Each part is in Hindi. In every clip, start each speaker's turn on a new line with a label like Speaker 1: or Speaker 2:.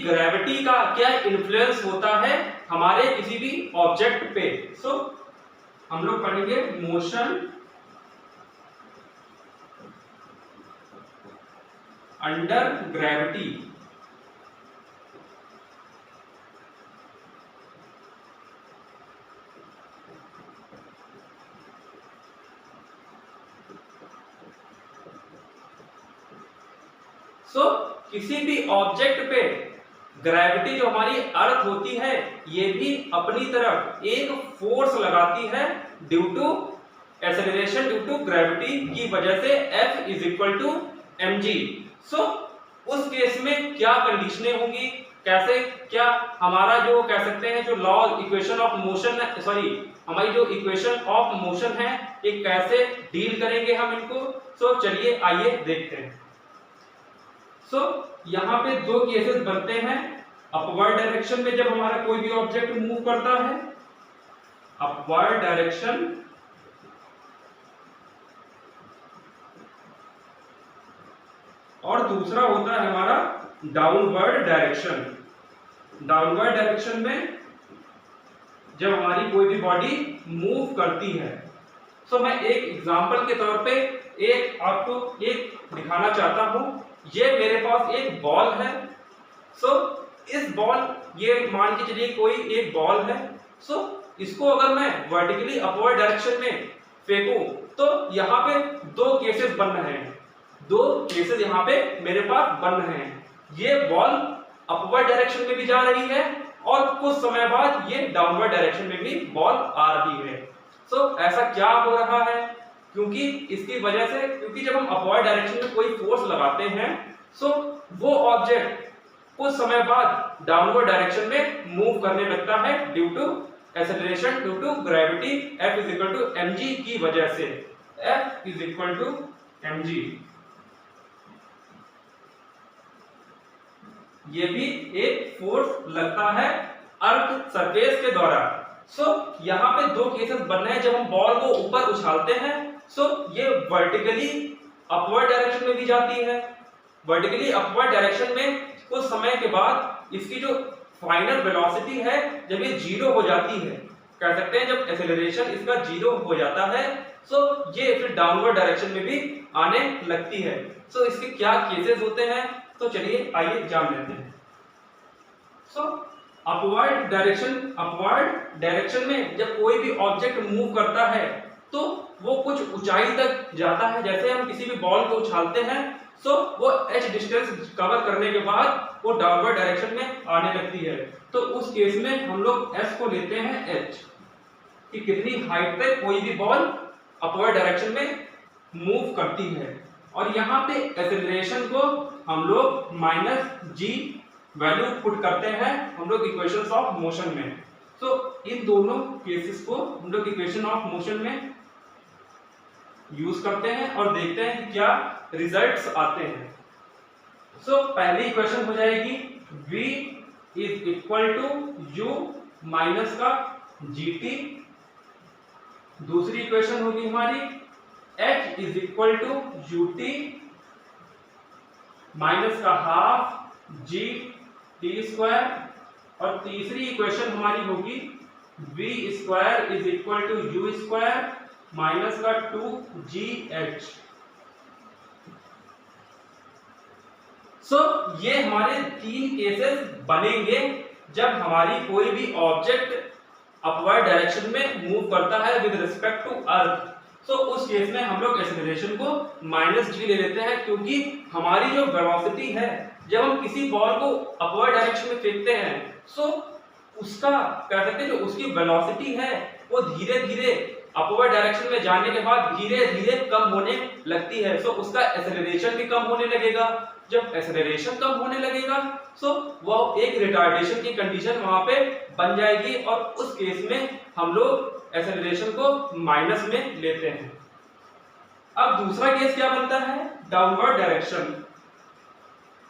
Speaker 1: ग्रेविटी का क्या इन्फ्लुएंस होता है हमारे किसी भी ऑब्जेक्ट पे। सो हम लोग पढ़ेंगे मोशन अंडर ग्रेविटी। सो किसी भी ऑब्जेक्ट पे ग्रेविटी जो हमारी अर्थ होती है ये भी अपनी तरफ एक फोर्स लगाती है due to acceleration due to gravity की वजह से F is equal to mg। So उस केस में क्या कंडीशनें होंगी, कैसे क्या हमारा जो कह सकते हैं जो लॉ इक्वेशन ऑफ मोशन है, सॉरी हमारी जो इक्वेशन ऑफ मोशन है ये कैसे डील करेंगे हम इनको। सो चलिए आइए देखते हैं। सो यहाँ पे दो केसेस बनते हैं। अपवर्ड डायरेक्शन में जब हमारा कोई भी ऑब्जेक्ट मूव करता है, अपवर्ड डायरेक्शन और दूसरा होता है हमारा डाउनवर्ड डायरेक्शन। डाउनवर्ड डायरेक्शन में जब हमारी कोई भी बॉडी मूव करती है। सो मैं एक एग्जांपल के तौर पे एक आपको एक दिखाना चाहता हूं। ये मेरे पास एक बॉल है। सो इस बॉल ये मान के चलिए कोई एक बॉल है। सो इसको अगर मैं वर्टिकली अपवर्ड डायरेक्शन में फेंकूं तो यहाँ पे दो केसेस बन रहे हैं। दो केसेस यहाँ पे मेरे पास बन रहे हैं। ये बॉल अपवर्ड डायरेक्शन में भी जा रही है और कुछ समय बाद ये डाउनवर्ड डायरेक्शन में भी बॉल आ रही है। सो ऐसा क्या हो रहा है, क्योंकि इसकी वजह से, क्योंकि जब हम अपवर्ड डायरेक्शन में कोई फोर्स लगाते हैं सो वो ऑब्जेक्ट कुछ समय बाद डाउनवर्ड डायरेक्शन में मूव करने लगता है due to acceleration due to gravity F is equal to mg की वजह से। F is equal to mg। ये भी एक फोर्स लगता है अर्थ सरफेस के द्वारा। सो यहाँ पे दो केसेस बन रहे हैं। जब हम बॉल को ऊपर उछालते हैं सो ये वर्टिकली अपवर्ड डायरेक्शन में भी जाती है। वर्टिकली अपवर्ड डायरेक्शन में कुछ समय के बाद इसकी जो फाइनल वेलोसिटी है जब ये जीरो हो जाती है, कह सकते हैं जब एक्सेलरेशन इसका जीरो हो जाता है सो ये फिर डाउनवर्ड डायरेक्शन में भी आने लगती है। सो इसके क्या केसेस होते हैं तो चलिए आइए जान लेते हैं। सो अपवर्ड डायरेक्शन में जब कोई भी ऑब्जेक्ट मूव करता है तो वो कुछ ऊंचाई तक जाता है। जैसे हम किसी भी बॉल को उछालते हैं सो वो h डिस्टेंस कवर करने के बाद वो डाउनवर्ड डायरेक्शन में आने लगती है। तो उस केस में हम लोग s को लेते हैं h कि कितनी हाइट तक कोई भी बॉल अपवर्ड डायरेक्शन में मूव करती है। और यहाँ पे एक्सेलरेशन को हम लोग -g वैल्यू पुट करते हैं हम लोग इक्वेशंस ऑफ मोशन में। सो इन दोनों केसेस को हम लोग इक्वेशन ऑफ मोशन में यूज करते हैं और देखते हैं कि क्या रिजल्ट्स आते हैं। सो पहली इक्वेशन हो जाएगी v is equal to u minus का gt। दूसरी इक्वेशन होगी हमारी h is equal to ut minus का हाफ g t स्क्वायर। और तीसरी इक्वेशन हमारी होगी v square is equal to u square minus का 2gh। सो ये हमारे तीन केसेस बनेंगे जब हमारी कोई भी ऑब्जेक्ट अपवर्ड डायरेक्शन में मूव करता है विद रिस्पेक्ट टू अर्थ। सो उस केस में हम लोग एक्सेलरेशन को -g ले लेते हैं, क्योंकि हमारी जो वेलोसिटी है जब हम किसी बॉल को अपवर्ड डायरेक्शन में फेंकते हैं सो उसका कह सकते हैं जो उसकी वेलोसिटी है वो धीरे धीरे अपवर्ड डायरेक्शन में जाने के बाद धीरे धीरे कम होने लगती है। सो उसका एक्सेलरेशन भी कम होने लगेगा। जब एक्सेलरेशन कम होने लगेगा सो वो एक रिटार्डेशन की कंडीशन वहां पे बन जाएगी और उस केस में हम लोग एक्सेलरेशन को माइनस में लेते हैं। अब दूसरा केस क्या बनता है, डाउनवर्ड डायरेक्शन।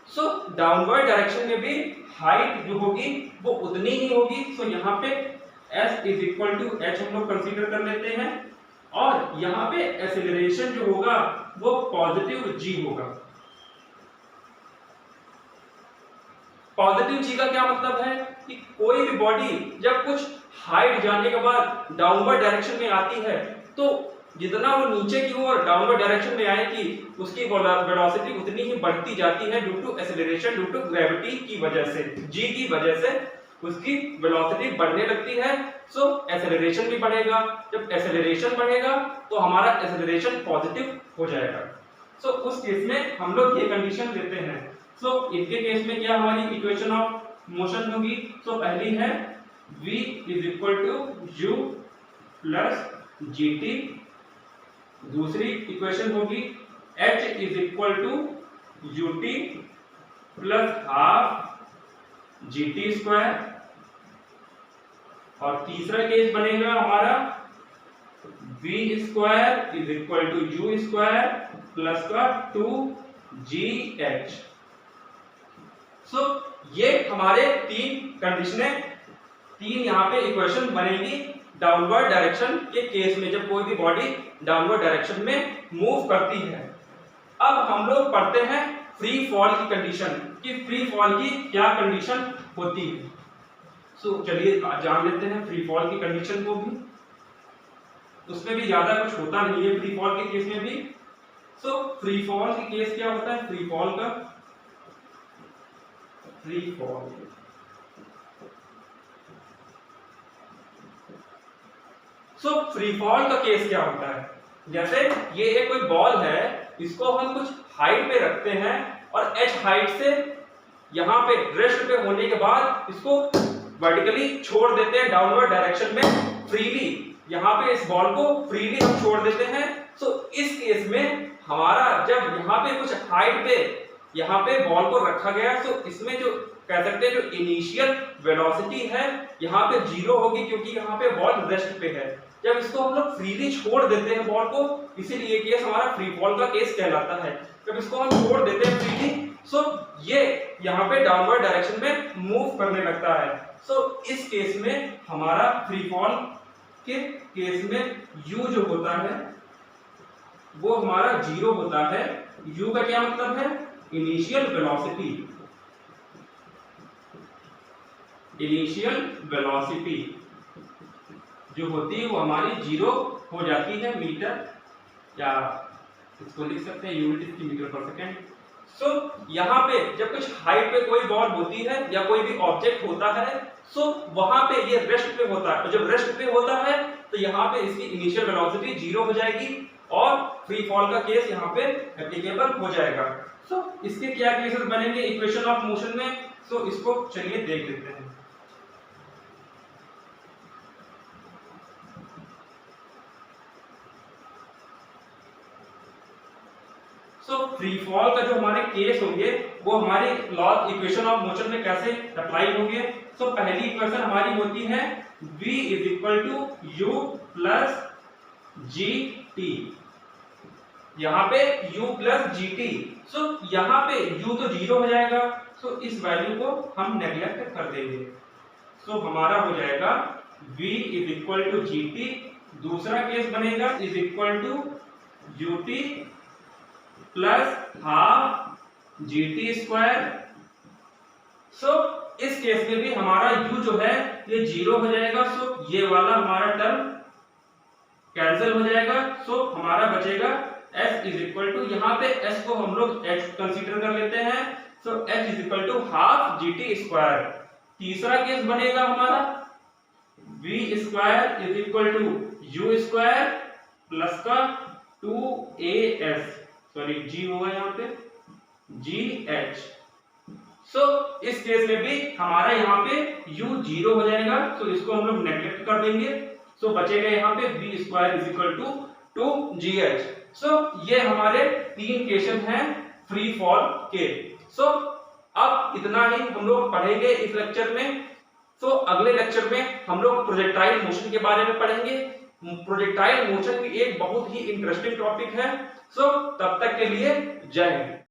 Speaker 1: सो डाउनवर्ड डायरेक्शन में भी हाइट जो होगी वो उतनी ही होगी। सो यहाँ पे s is equal to h हम लोग कंसीडर कर लेते हैं और यहाँ पे एक्सेलरेशन जो होगा वो पॉजिटिव g होगा। पॉजिटिव जी का क्या मतलब है कि कोई भी बॉडी जब कुछ हाइट जाने के बाद डाउनवर्ड डायरेक्शन में आती है तो जितना वो नीचे की ओर डाउनवर्ड डायरेक्शन में आएगी उसकी वेलोसिटी उतनी ही बढ़ती जाती है due to acceleration, due to gravity की वजह से, जी की वजह से उसकी वेलोसिटी बढ़ने लगती है। सो एक्सेलरेशन भी बढ़ेगा, जब एक्सेलरेशन बढ़ेगा तो हमारा एक्सेलरेशन पॉजिटिव हो जाएगा। सो उस केस में हम लोग ये कंडीशन लेते हैं। सो इनके केस में क्या हमारी इक्वेशन ऑफ मोशन होगी? सो पहली है v is equal to u plus gt, दूसरी इक्वेशन होगी h is equal to ut plus half gt square, और तीसरा केस बनेगा हमारा v square is equal to u square plus का 2gh। सो ये हमारे तीन कंडीशनें, तीन यहाँ पे इक्वेशन बनेगी डाउनवर्ड डायरेक्शन के केस में, जब कोई भी बॉडी डाउनवर्ड डायरेक्शन में मूव करती है। अब हम लोग पढ़ते हैं फ्री फॉल की कंडीशन, कि फ्री फॉल की क्या कंडीशन होती है। सो चलिए जान लेते हैं फ्री फॉल की कंडीशन को भी। उसमें भी ज्यादा कुछ होता नहीं है फ्री फॉल के केस में भी। सो फ्री फॉल के केस क्या होता है? फ्री फॉल का फ्री फॉल का केस क्या होता है? जैसे ये एक कोई बॉल है, इसको हम कुछ हाइट पे रखते हैं और h हाइट से यहाँ पे रेस्ट पे होने के बाद इसको वर्टिकली छोड़ देते हैं डाउनवर्ड डायरेक्शन में फ्रीली। यहाँ पे इस बॉल को फ्रीली हम छोड़ देते हैं। सो इस केस में हमारा जब यहाँ पे कुछ हाइट पे यहाँ पे बॉल को रखा गया, तो इसमें जो कह सकते हैं जो इनिशियल वेलोसिटी है यहाँ पे 0 होगी, क्योंकि यहाँ पे बॉल रेस्ट पे है। जब इसको हम लोग फ्रीली छोड़ देते हैं बॉल को, इसीलिए केस हमारा फ्री फॉल का केस कहलाता है। जब इसको हम छोड़ देते हैं फ्रीली, सो ये यहाँ पे डाउनवर्ड डायरेक्शन में मूव करने लगता है। सो इस केस में हमारा फ्री फॉल के केस में u जो होता है वो हमारा 0 होता है। u का क्या मतलब है? Initial velocity. इनिशियल वेलोसिटी जो होती है वो हमारी 0 हो जाती है मीटर, या इसको लिख सकते हैं यूनिट इसकी मीटर पर सेकेंड। सो यहाँ पे जब कुछ हाइट पे कोई बॉल होती है या कोई भी ऑब्जेक्ट होता है, सो वहां पे ये रेस्ट पे होता है, और जब रेस्ट पे होता है तो यहाँ पे इसकी इनिशियल वेलोसिटी 0 हो जाएगी और फ्री फॉल का केस यहाँ पे एप्लीकेबल हो जाएगा। सो इसके क्या केसेस बनेंगे इक्वेशन ऑफ मोशन में? सो इसको चलिए देख लेते हैं। सो फ्री फॉल का जो हमारे केस होंगे वो हमारी लॉ इक्वेशन ऑफ मोशन में कैसे अप्लाई होंगे? सो पहली इक्वेशन हमारी होती है v is equal to u plus gt। यहाँ पे u प्लस gt, सो यहाँ पे u तो 0 हो जाएगा, सो इस वैल्यू को हम नेग्लेक्ट कर देंगे। सो हमारा हो जाएगा v is equal to gt, दूसरा केस बनेगा is equal to ut plus half gt square. So इस केस में भी हमारा u जो है ये 0 हो जाएगा, सो ये वाला हमारा टर्म कैंसिल हो जाएगा। सो हमारा बचेगा s इज इक्वल टू, यहाँ पे s को हम लोग h कंसीडर कर लेते हैं, so h is equal to half gt square. तीसरा केस बनेगा हमारा v square is equal to u square plus का 2as, सॉरी g होगा यहाँ पे gh। सो इस केस में भी हमारा यहाँ पे u 0 हो जाएगा, सो इसको हम लोग नेग्लेक्ट कर देंगे। सो बचेगा यहाँ पे v square is equal to 2gh। So ये हमारे तीन केसेस हैं फ्री फॉल के। सो अब इतना ही हम लोग पढ़ेंगे इस लेक्चर में। सो अगले लेक्चर में हम लोग प्रोजेक्टाइल मोशन के बारे में पढ़ेंगे। प्रोजेक्टाइल मोशन भी एक बहुत ही इंटरेस्टिंग टॉपिक है। सो तब तक के लिए जय हिंद।